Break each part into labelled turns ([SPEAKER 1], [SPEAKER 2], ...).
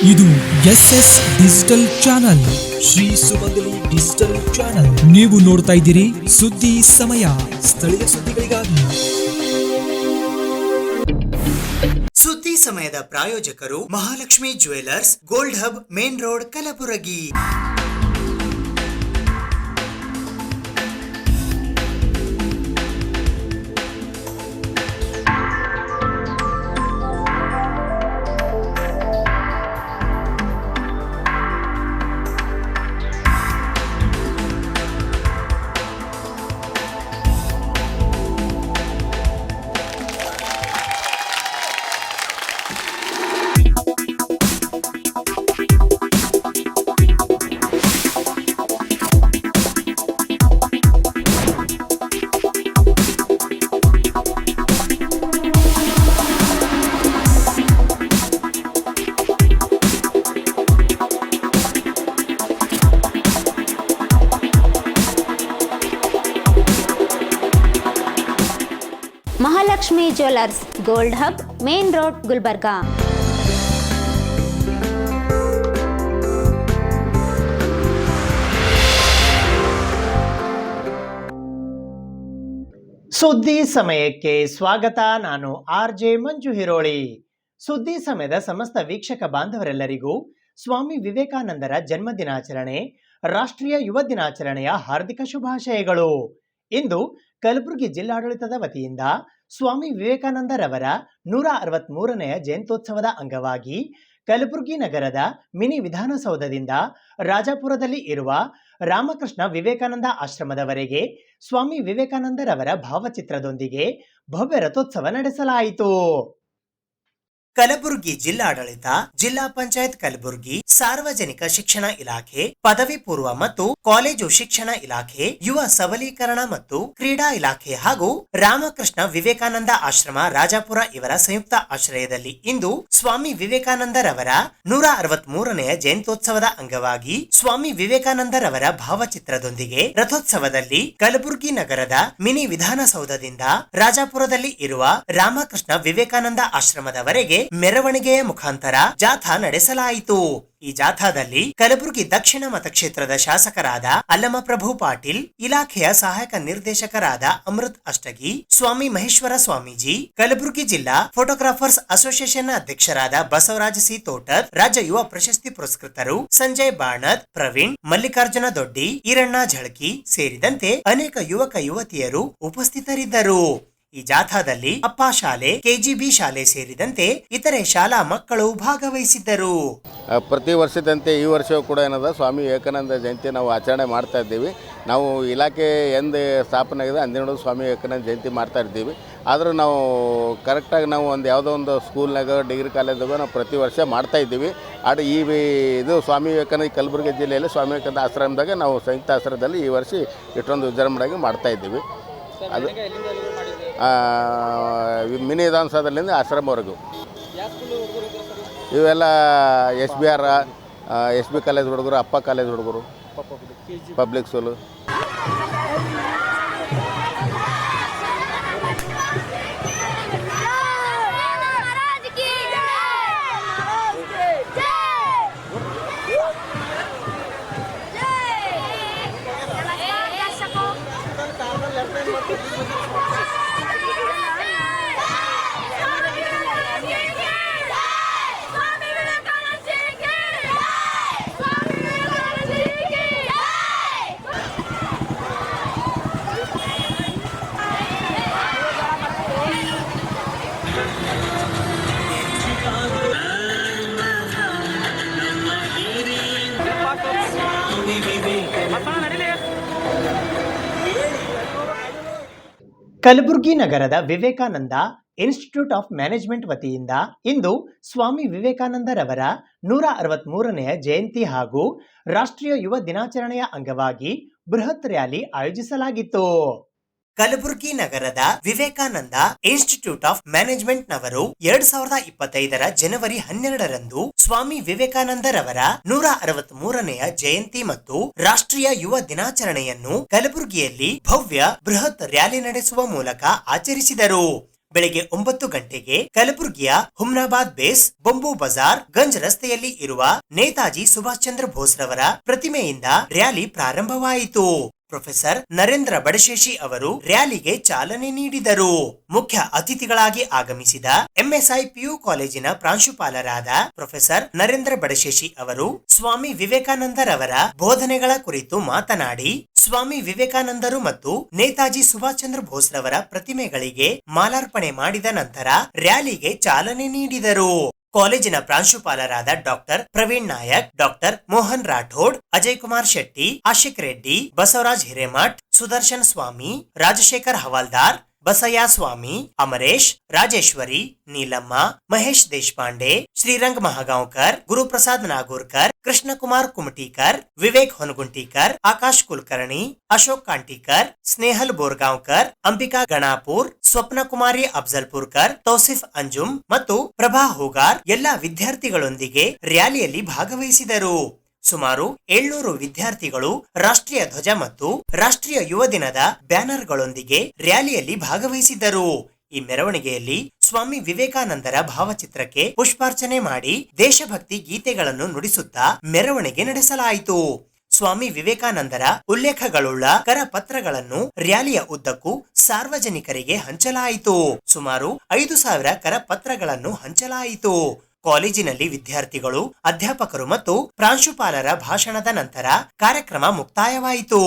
[SPEAKER 1] ಇದು SS digital channel, Shri ಸುಮಂಗಲಿ digital channel. ನೀವು ನೋಡ್ತಾ ಇದ್ದೀರಿ ಸುದ್ದಿ ಸಮಯ, ಸ್ಥಳೀಯ ಸುದ್ದಿಗಳಿಗಾಗಿ.
[SPEAKER 2] ಸುದ್ದಿ ಸಮಯದ ಪ್ರಾಯೋಜಕರು Mahalakshmi jewellers, gold hub, main road, Kalaburagi.
[SPEAKER 3] Mahalakshmi jewellers, gold hub, main road, Gulbarga.
[SPEAKER 2] ಸುದ್ದಿ ಸಮಯಕ್ಕೆ ಸ್ವಾಗತ. ನಾನು RJ ಮಂಜು ಹಿರೋಳಿ. ಸುದ್ದಿ ಸಮಯದ ಸಮಸ್ತ ವೀಕ್ಷಕ ಬಾಂಧವರೆಲ್ಲರಿಗೂ ಸ್ವಾಮಿ ವಿವೇಕಾನಂದರ ಜನ್ಮದಿನಾಚರಣೆ, ರಾಷ್ಟ್ರೀಯ ಯುವ ದಿನಾಚರಣೆಯ ಹಾರ್ದಿಕ ಶುಭಾಶಯಗಳು. ಇಂದು ಕಲಬುರಗಿ ಜಿಲ್ಲಾಡಳಿತದ ವತಿಯಿಂದ ಸ್ವಾಮಿ ವಿವೇಕಾನಂದರವರ 163ನೇ ಜಯಂತ್ಯೋತ್ಸವದ ಅಂಗವಾಗಿ ಕಲಬುರಗಿ ನಗರದ ಮಿನಿ ವಿಧಾನಸೌಧದಿಂದ ರಾಜಾಪುರದಲ್ಲಿ ಇರುವ ರಾಮಕೃಷ್ಣ ವಿವೇಕಾನಂದ ಆಶ್ರಮದವರೆಗೆ ಸ್ವಾಮಿ ವಿವೇಕಾನಂದರವರ ಭಾವಚಿತ್ರದೊಂದಿಗೆ ಭವ್ಯ ರಥೋತ್ಸವ ನಡೆಸಲಾಯಿತು. ಕಲಬುರಗಿ ಜಿಲ್ಲಾಡಳಿತ, ಜಿಲ್ಲಾ ಪಂಚಾಯತ್ ಕಲಬುರಗಿ, ಸಾರ್ವಜನಿಕ ಶಿಕ್ಷಣ ಇಲಾಖೆ, ಪದವಿ ಪೂರ್ವ ಮತ್ತು ಕಾಲೇಜು ಶಿಕ್ಷಣ ಇಲಾಖೆ, ಯುವ ಸಬಲೀಕರಣ ಮತ್ತು ಕ್ರೀಡಾ ಇಲಾಖೆ ಹಾಗೂ ರಾಮಕೃಷ್ಣ ವಿವೇಕಾನಂದ ಆಶ್ರಮ ರಾಜಾಪುರ ಇವರ ಸಂಯುಕ್ತ ಆಶ್ರಯದಲ್ಲಿ ಇಂದು ಸ್ವಾಮಿ ವಿವೇಕಾನಂದರವರ 163ನೇ ಜಯಂತ್ಯೋತ್ಸವದ ಅಂಗವಾಗಿ ಸ್ವಾಮಿ ವಿವೇಕಾನಂದರವರ ಭಾವಚಿತ್ರದೊಂದಿಗೆ ರಥೋತ್ಸವದಲ್ಲಿ ಕಲಬುರಗಿ ನಗರದ ಮಿನಿ ವಿಧಾನಸೌಧದಿಂದ ರಾಜಾಪುರದಲ್ಲಿ ಇರುವ ರಾಮಕೃಷ್ಣ ವಿವೇಕಾನಂದ ಆಶ್ರಮದವರೆಗೆ ಮೆರವಣಿಗೆಯ ಮುಖಾಂತರ ಜಾಥಾ ನಡೆಸಲಾಯಿತು. ಈ ಜಾಥಾದಲ್ಲಿ ಕಲಬುರಗಿ ದಕ್ಷಿಣ ಮತಕ್ಷೇತ್ರದ ಶಾಸಕರಾದ ಅಲ್ಲಮಪ್ರಭು ಪಾಟೀಲ್, ಇಲಾಖೆಯ ಸಹಾಯಕ ನಿರ್ದೇಶಕರಾದ ಅಮೃತ್ ಅಷ್ಟಗಿ, ಸ್ವಾಮಿ ಮಹೇಶ್ವರ ಸ್ವಾಮೀಜಿ, ಕಲಬುರಗಿ ಜಿಲ್ಲಾ ಫೋಟೋಗ್ರಾಫರ್ಸ್ ಅಸೋಸಿಯೇಷನ್ ಅಧ್ಯಕ್ಷರಾದ ಬಸವರಾಜ ಸಿ ತೋಟರ್, ರಾಜ್ಯ ಯುವ ಪ್ರಶಸ್ತಿ ಪುರಸ್ಕೃತರು ಸಂಜಯ್ ಬಾಣದ್, ಪ್ರವೀಣ್, ಮಲ್ಲಿಕಾರ್ಜುನ ದೊಡ್ಡಿ, ಈರಣ್ಣ ಝಳಕಿ ಸೇರಿದಂತೆ ಅನೇಕ ಯುವಕ ಯುವತಿಯರು ಉಪಸ್ಥಿತರಿದ್ದರು. ಈ ಜಾಥಾದಲ್ಲಿ ಅಪ್ಪ ಶಾಲೆ, KGB ಶಾಲೆ ಸೇರಿದಂತೆ ಇತರೆ ಶಾಲಾ ಮಕ್ಕಳು ಭಾಗವಹಿಸಿದ್ದರು.
[SPEAKER 4] ಪ್ರತಿ ವರ್ಷದಂತೆ ಈ ವರ್ಷವೂ ಕೂಡ ಏನದ ಸ್ವಾಮಿ ವಿವೇಕಾನಂದ ಜಯಂತಿ ನಾವು ಆಚರಣೆ ಮಾಡ್ತಾ ಇದ್ದೀವಿ. ನಾವು ಇಲಾಖೆ ಎಂದು ಸ್ಥಾಪನೆ ಆಗಿದೆ ಅಂದಿನ ಸ್ವಾಮಿ ವಿವೇಕಾನಂದ ಜಯಂತಿ ಮಾಡ್ತಾ ಇದ್ದೀವಿ. ಆದರೂ ನಾವು ಕರೆಕ್ಟಾಗಿ ನಾವು ಯಾವುದೋ ಒಂದು ಸ್ಕೂಲ್ನಾಗ, ಡಿಗ್ರಿ ಕಾಲೇಜಾಗ ನಾವು ಪ್ರತಿ ವರ್ಷ ಮಾಡ್ತಾ ಇದ್ದೀವಿ. ಇದು ಸ್ವಾಮಿ ವಿವೇಕಾನಂದ ಕಲಬುರಗಿ ಜಿಲ್ಲೆಯಲ್ಲಿ ಸ್ವಾಮಿ ವಿವೇಕಾನಂದ ಆಶ್ರಮದಾಗ ನಾವು ಸಂಯುಕ್ತ ಆಶ್ರಮದಲ್ಲಿ ಈ ವರ್ಷ ಇಷ್ಟೊಂದು ವಿಜೃಂಭಣೆಯಾಗಿ ಮಾಡ್ತಾ ಇದ್ದೀವಿ. ಅದು ಮಿನಿ ವಿಧಾನಸೌಧದಿಂದ ಆಶ್ರಮವರೆಗೂ ಇವೆಲ್ಲ SB ಕಾಲೇಜ್ ಹುಡುಗರು, ಅಪ್ಪ ಕಾಲೇಜ್ ಹುಡುಗರು, ಪಬ್ಲಿಕ್ ಸ್ಕೂಲು.
[SPEAKER 2] ಕಲಬುರಗಿ ನಗರದ ವಿವೇಕಾನಂದ ಇನ್ಸ್ಟಿಟ್ಯೂಟ್ ಆಫ್ ಮ್ಯಾನೇಜ್ಮೆಂಟ್ ವತಿಯಿಂದ ಇಂದು ಸ್ವಾಮಿ ವಿವೇಕಾನಂದರವರ 163ನೇ ಜಯಂತಿ ಹಾಗೂ ರಾಷ್ಟ್ರೀಯ ಯುವ ದಿನಾಚರಣೆಯ ಅಂಗವಾಗಿ ಬೃಹತ್ ರ್ಯಾಲಿ ಆಯೋಜಿಸಲಾಗಿತ್ತು. ಕಲಬುರಗಿ ನಗರದ ವಿವೇಕಾನಂದ ಇನ್ಸ್ಟಿಟ್ಯೂಟ್ ಆಫ್ ಮ್ಯಾನೇಜ್ಮೆಂಟ್ ನವರು 2025 ಜನವರಿ 12ರಂದು ಸ್ವಾಮಿ ವಿವೇಕಾನಂದರವರ 163ನೇ ಜಯಂತಿ ಮತ್ತು ರಾಷ್ಟ್ರೀಯ ಯುವ ದಿನಾಚರಣೆಯನ್ನು ಕಲಬುರಗಿಯಲ್ಲಿ ಭವ್ಯ ಬೃಹತ್ ರ್ಯಾಲಿ ನಡೆಸುವ ಮೂಲಕ ಆಚರಿಸಿದರು. ಬೆಳಿಗ್ಗೆ 9 ಗಂಟೆಗೆ ಕಲಬುರಗಿಯ ಹುಮ್ನಾಬಾದ್ ಬೇಸ್ ಬೊಂಬು ಬಜಾರ್ ಗಂಜ್ ರಸ್ತೆಯಲ್ಲಿ ಇರುವ ನೇತಾಜಿ ಸುಭಾಷ್ ಚಂದ್ರ ಬೋಸ್ ರವರ ಪ್ರತಿಮೆಯಿಂದ ರ್ಯಾಲಿ ಪ್ರಾರಂಭವಾಯಿತು. ಪ್ರೊಫೆಸರ್ ನರೇಂದ್ರ ಬಡಶೇಷಿ ಅವರು ರ್ಯಾಲಿಗೆ ಚಾಲನೆ ನೀಡಿದರು. ಮುಖ್ಯ ಅತಿಥಿಗಳಾಗಿ ಆಗಮಿಸಿದ ಎಂಎಸ್ಐ ಪಿಯು ಕಾಲೇಜಿನ ಪ್ರಾಂಶುಪಾಲರಾದ ಪ್ರೊಫೆಸರ್ ನರೇಂದ್ರ ಬಡಶೇಷಿ ಅವರು ಸ್ವಾಮಿ ವಿವೇಕಾನಂದರವರ ಬೋಧನೆಗಳ ಕುರಿತು ಮಾತನಾಡಿ, ಸ್ವಾಮಿ ವಿವೇಕಾನಂದರು ಮತ್ತು ನೇತಾಜಿ ಸುಭಾಷ್ ಚಂದ್ರ ಬೋಸ್ ರವರ ಪ್ರತಿಮೆಗಳಿಗೆ ಮಾಲಾರ್ಪಣೆ ಮಾಡಿದ ನಂತರ ರ್ಯಾಲಿಗೆ ಚಾಲನೆ ನೀಡಿದರು. ಕಾಲೇಜಿನ ಪ್ರಾಂಶುಪಾಲರಾದ ಡಾಕ್ಟರ್ ಪ್ರವೀಣ್ ನಾಯಕ್, ಡಾಕ್ಟರ್ ಮೋಹನ್ ರಾಠೋಡ್, ಅಜಯ್ ಕುಮಾರ್ ಶೆಟ್ಟಿ, ಆಶಿಕ್ ರೆಡ್ಡಿ, ಬಸವರಾಜ್ ಹಿರೇಮಠ್, ಸುದರ್ಶನ್ ಸ್ವಾಮಿ, ರಾಜಶೇಖರ್ ಹವಾಲ್ದಾರ್, ಬಸಯ್ಯ ಸ್ವಾಮಿ, ಅಮರೇಶ್, ರಾಜೇಶ್ವರಿ, ನೀಲಮ್ಮ, ಮಹೇಶ್ ದೇಶಪಾಂಡೆ, ಶ್ರೀರಂಗ್ ಮಹಾಗಾಂವ್ಕರ್, ಗುರುಪ್ರಸಾದ್ ನಾಗೂರ್ಕರ್, ಕೃಷ್ಣಕುಮಾರ್ ಕುಮಟೀಕರ್, ವಿವೇಕ್ ಹೊನಗುಂಟೀಕರ್, ಆಕಾಶ್ ಕುಲಕರ್ಣಿ, ಅಶೋಕ್ ಕಾಂಟೀಕರ್, ಸ್ನೇಹಲ್ ಬೋರ್ಗಾಂವ್ಕರ್, ಅಂಬಿಕಾ ಗಣಾಪುರ್, ಸ್ವಪ್ನ ಕುಮಾರಿ ಅಫ್ಜಲ್ಪುರ್ಕರ್, ತೌಸಿಫ್ ಅಂಜುಮ್ ಮತ್ತು ಪ್ರಭಾ ಹೂಗಾರ್ ಎಲ್ಲಾ ವಿದ್ಯಾರ್ಥಿಗಳೊಂದಿಗೆ ರ್ಯಾಲಿಯಲ್ಲಿ ಭಾಗವಹಿಸಿದರು. ಸುಮಾರು 700 ವಿದ್ಯಾರ್ಥಿಗಳು ರಾಷ್ಟ್ರೀಯ ಧ್ವಜ ಮತ್ತು ರಾಷ್ಟ್ರೀಯ ಯುವ ದಿನದ ಬ್ಯಾನರ್ಗಳೊಂದಿಗೆ ರ್ಯಾಲಿಯಲ್ಲಿ ಭಾಗವಹಿಸಿದ್ದರು. ಈ ಮೆರವಣಿಗೆಯಲ್ಲಿ ಸ್ವಾಮಿ ವಿವೇಕಾನಂದರ ಭಾವಚಿತ್ರಕ್ಕೆ ಪುಷ್ಪಾರ್ಚನೆ ಮಾಡಿ ದೇಶಭಕ್ತಿ ಗೀತೆಗಳನ್ನು ನುಡಿಸುತ್ತಾ ಮೆರವಣಿಗೆ ನಡೆಸಲಾಯಿತು. ಸ್ವಾಮಿ ವಿವೇಕಾನಂದರ ಉಲ್ಲೇಖಗಳುಳ್ಳ ಕರಪತ್ರಗಳನ್ನು ರ್ಯಾಲಿಯ ಉದ್ದಕ್ಕೂ ಸಾರ್ವಜನಿಕರಿಗೆ ಹಂಚಲಾಯಿತು. ಸುಮಾರು 5,000 ಕರಪತ್ರಗಳನ್ನು ಹಂಚಲಾಯಿತು. ಕಾಲೇಜಿನಲ್ಲಿ ವಿದ್ಯಾರ್ಥಿಗಳು, ಅಧ್ಯಾಪಕರು ಮತ್ತು ಪ್ರಾಂಶುಪಾಲರ ಭಾಷಣದ ನಂತರ ಕಾರ್ಯಕ್ರಮ ಮುಕ್ತಾಯವಾಯಿತು.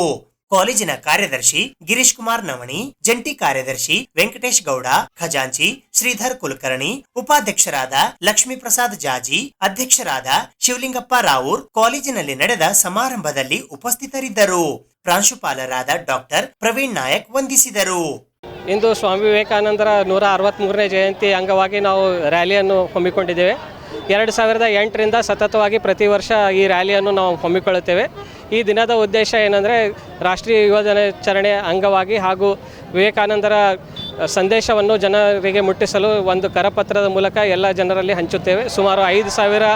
[SPEAKER 2] ಕಾಲೇಜಿನ ಕಾರ್ಯದರ್ಶಿ ಗಿರೀಶ್ ಕುಮಾರ್ ನವಣಿ, ಜಂಟಿ ಕಾರ್ಯದರ್ಶಿ ವೆಂಕಟೇಶ್ ಗೌಡ, ಖಜಾಂಚಿ ಶ್ರೀಧರ್ ಕುಲಕರ್ಣಿ, ಉಪಾಧ್ಯಕ್ಷರಾದ ಲಕ್ಷ್ಮೀ ಪ್ರಸಾದ್ ಜಾಜಿ, ಅಧ್ಯಕ್ಷರಾದ ಶಿವಲಿಂಗಪ್ಪ ರಾವೂರ್ ಕಾಲೇಜಿನಲ್ಲಿ ನಡೆದ ಸಮಾರಂಭದಲ್ಲಿ ಉಪಸ್ಥಿತರಿದ್ದರು. ಪ್ರಾಂಶುಪಾಲರಾದ ಡಾಕ್ಟರ್ ಪ್ರವೀಣ್ ನಾಯಕ್ ವಂದಿಸಿದರು.
[SPEAKER 5] ಇಂದು ಸ್ವಾಮಿ ವಿವೇಕಾನಂದರ 163ನೇ ಜಯಂತಿ ಅಂಗವಾಗಿ ನಾವು ರ್ಯಾಲಿಯನ್ನು ಹಮ್ಮಿಕೊಂಡಿದ್ದೇವೆ. 2008ರಿಂದ ಸತತವಾಗಿ ಪ್ರತಿ ವರ್ಷ ಈ ರ್ಯಾಲಿಯನ್ನು ನಾವು ಹಮ್ಮಿಕೊಳ್ಳುತ್ತೇವೆ. ಈ ದಿನದ ಉದ್ದೇಶ ಏನಂದರೆ, ರಾಷ್ಟ್ರೀಯ ಯುವ ದಿನಾಚರಣೆ ಅಂಗವಾಗಿ ಹಾಗೂ ವಿವೇಕಾನಂದರ ಸಂದೇಶವನ್ನು ಜನರಿಗೆ ಮುಟ್ಟಿಸಲು ಒಂದು ಕರಪತ್ರದ ಮೂಲಕ ಎಲ್ಲ ಜನರಲ್ಲಿ ಹಂಚುತ್ತೇವೆ. ಸುಮಾರು 5,000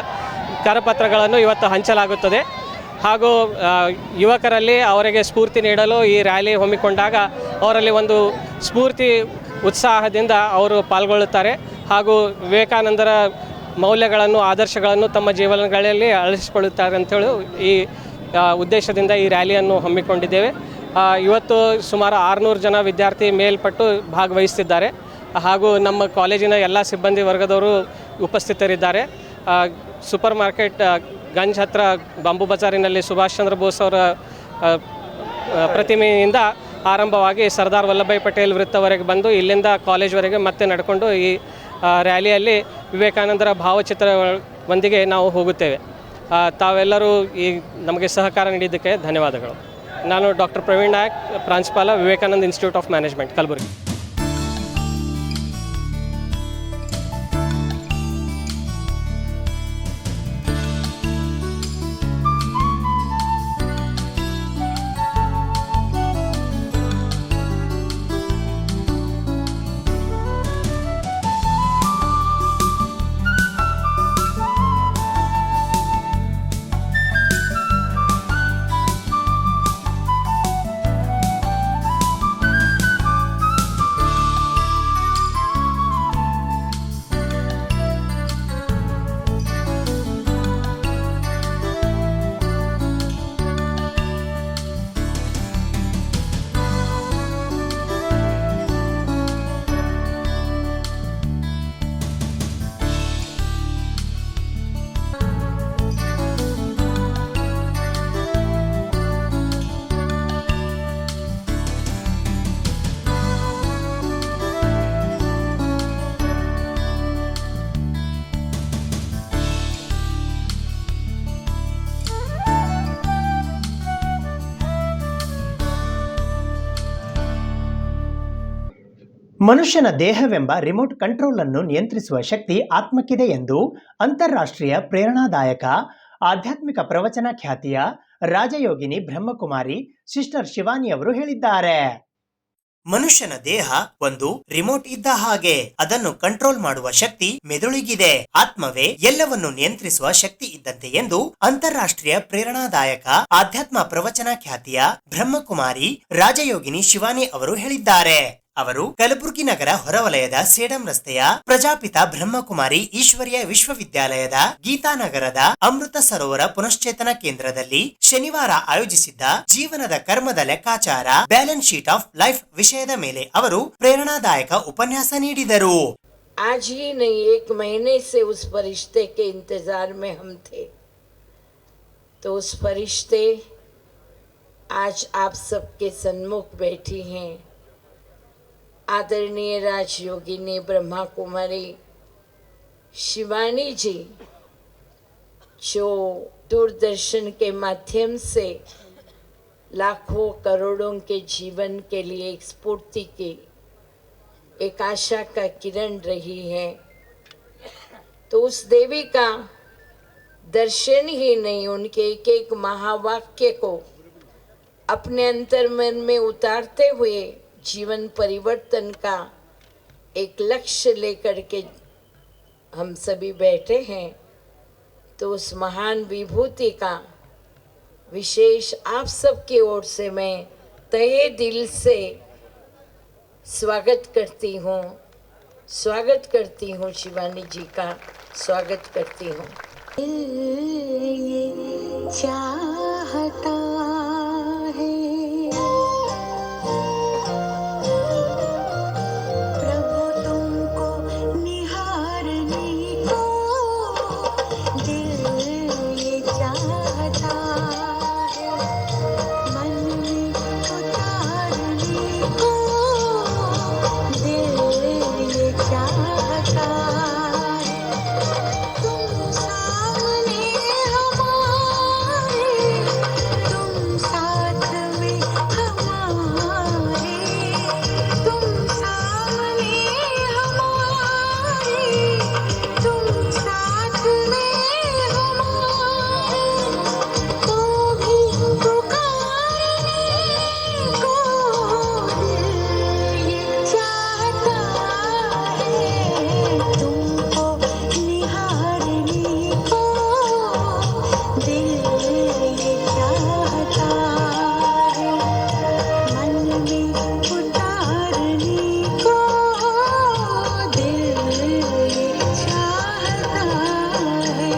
[SPEAKER 5] ಕರಪತ್ರಗಳನ್ನು ಇವತ್ತು ಹಂಚಲಾಗುತ್ತದೆ. ಹಾಗೂ ಯುವಕರಲ್ಲಿ ಅವರಿಗೆ ಸ್ಫೂರ್ತಿ ನೀಡಲು ಈ ರ್ಯಾಲಿ ಹಮ್ಮಿಕೊಂಡಾಗ ಅವರಲ್ಲಿ ಒಂದು ಸ್ಫೂರ್ತಿ ಉತ್ಸಾಹದಿಂದ ಅವರು ಪಾಲ್ಗೊಳ್ಳುತ್ತಾರೆ ಹಾಗೂ ವಿವೇಕಾನಂದರ ಮೌಲ್ಯಗಳನ್ನು, ಆದರ್ಶಗಳನ್ನು ತಮ್ಮ ಜೀವನಗಳಲ್ಲಿ ಅಳವಡಿಸಿಕೊಳ್ಳುತ್ತಾರೆ ಅಂತೇಳಿ ಈ ಉದ್ದೇಶದಿಂದ ಈ ರ್ಯಾಲಿಯನ್ನು ಹಮ್ಮಿಕೊಂಡಿದ್ದೇವೆ. ಇವತ್ತು ಸುಮಾರು 600 ಜನ ವಿದ್ಯಾರ್ಥಿ ಮೇಲ್ಪಟ್ಟು ಭಾಗವಹಿಸುತ್ತಿದ್ದಾರೆ ಹಾಗೂ ನಮ್ಮ ಕಾಲೇಜಿನ ಎಲ್ಲ ಸಿಬ್ಬಂದಿ ವರ್ಗದವರು ಉಪಸ್ಥಿತರಿದ್ದಾರೆ. ಸೂಪರ್ ಮಾರ್ಕೆಟ್ ಗಂಜ್ ಹತ್ರ ಬಾಂಬು ಬಜಾರಿನಲ್ಲಿ ಸುಭಾಷ್ ಚಂದ್ರ ಬೋಸ್ ಅವರ ಪ್ರತಿಮೆಯಿಂದ ಆರಂಭವಾಗಿ ಸರ್ದಾರ್ ವಲ್ಲಭಭಾಯಿ ಪಟೇಲ್ ವೃತ್ತವರೆಗೆ ಬಂದು ಇಲ್ಲಿಂದ ಕಾಲೇಜ್ವರೆಗೆ ಮತ್ತೆ ನಡ್ಕೊಂಡು ಈ ರ್ಯಾಲಿಯಲ್ಲಿ ವಿವೇಕಾನಂದರ ಭಾವಚಿತ್ರದೊಂದಿಗೆ ನಾವು ಹೋಗುತ್ತೇವೆ. ತಾವೆಲ್ಲರೂ ಈ ನಮಗೆ ಸಹಕಾರ ನೀಡಿದ್ದಕ್ಕೆ ಧನ್ಯವಾದಗಳು. ನಾನು ಡಾಕ್ಟರ್ ಪ್ರವೀಣ್ ನಾಯಕ್, ಪ್ರಾಂಶುಪಾಲ, Vivekananda institute of management, Kalaburagi.
[SPEAKER 2] ಮನುಷ್ಯನ ದೇಹವೆಂಬ ರಿಮೋಟ್ ಕಂಟ್ರೋಲ್ ಅನ್ನು ನಿಯಂತ್ರಿಸುವ ಶಕ್ತಿ ಆತ್ಮಕ್ಕಿದೆ ಎಂದು ಅಂತಾರಾಷ್ಟ್ರೀಯ ಪ್ರೇರಣಾದಾಯಕ ಆಧ್ಯಾತ್ಮಿಕ ಪ್ರವಚನ ಖ್ಯಾತಿಯ ರಾಜಯೋಗಿನಿ ಬ್ರಹ್ಮಕುಮಾರಿ ಸಿಸ್ಟರ್ ಶಿವಾನಿ ಅವರು ಹೇಳಿದ್ದಾರೆ. ಮನುಷ್ಯನ ದೇಹ ಒಂದು ರಿಮೋಟ್ ಇದ್ದ ಹಾಗೆ, ಅದನ್ನು ಕಂಟ್ರೋಲ್ ಮಾಡುವ ಶಕ್ತಿ ಮೆದುಳಿಗಿದೆ. ಆತ್ಮವೇ ಎಲ್ಲವನ್ನು ನಿಯಂತ್ರಿಸುವ ಶಕ್ತಿ ಇದ್ದಂತೆ ಎಂದು ಅಂತಾರಾಷ್ಟ್ರೀಯ ಪ್ರೇರಣಾದಾಯಕ ಆಧ್ಯಾತ್ಮ ಪ್ರವಚನ ಖ್ಯಾತಿಯ ಬ್ರಹ್ಮಕುಮಾರಿ ರಾಜಯೋಗಿನಿ ಶಿವಾನಿ ಅವರು ಹೇಳಿದ್ದಾರೆ. ಅವರು ಕಲಬುರಗಿ ನಗರ ಹೊರವಲಯದ ಸೇಡಂ ರಸ್ತೆಯ ಪ್ರಜಾಪಿತ ಬ್ರಹ್ಮಕುಮಾರಿ ಈಶ್ವರ್ಯ ವಿಶ್ವವಿದ್ಯಾಲಯದ ಗೀತಾನಗರದ ಅಮೃತ ಸರೋವರ ಪುನಶ್ಚೇತನ ಕೇಂದ್ರದಲ್ಲಿ ಶನಿವಾರ ಆಯೋಜಿಸಿದ್ದ ಜೀವನದ ಕರ್ಮದ ಲೆಕ್ಕಾಚಾರ ಬ್ಯಾಲೆನ್ಸ್ ಶೀಟ್ ಆಫ್ ಲೈಫ್ ವಿಷಯದ ಮೇಲೆ ಅವರು ಪ್ರೇರಣಾದಾಯಕ ಉಪನ್ಯಾಸ ನೀಡಿದರು.
[SPEAKER 6] आज ही नहीं, 1 महीने से उस फरिश्ते के इंतजार में हम थे, तो उस फरिश्ते आज आप सबके सन्मुख बैठी हैं. आदरणीय राजयोगिनी ब्रह्मा कुमारी शिवानी जी, जो दूरदर्शन के माध्यम से लाखों करोड़ों के जीवन के लिए एक स्फूर्ति की, एक आशा का किरण रही है. तो उस देवी का दर्शन ही नहीं, उनके एक एक महावाक्य को अपने अंतर्मन में उतारते हुए जीवन परिवर्तन का एक लक्ष्य लेकर के हम सभी बैठे हैं. तो उस महान विभूति का विशेष आप सबकी ओर से मैं तहे दिल से स्वागत करती हूँ शिवानी जी का स्वागत करती हूँ. चाहता है प्रभु तुमको निहारने को, दिल ये चाहता है मन में उतारने को, दिल ये चाहता है तुम सामने हमारे, तुम साथ में हमारे, तुम सामने हमारे, तुम साथ में हमारे, तो भी पुकारने को दिल ये चाहता है, तुमको निहारने को दिल ये चाहता है, मन में उतारने को दिल ये चाहता है.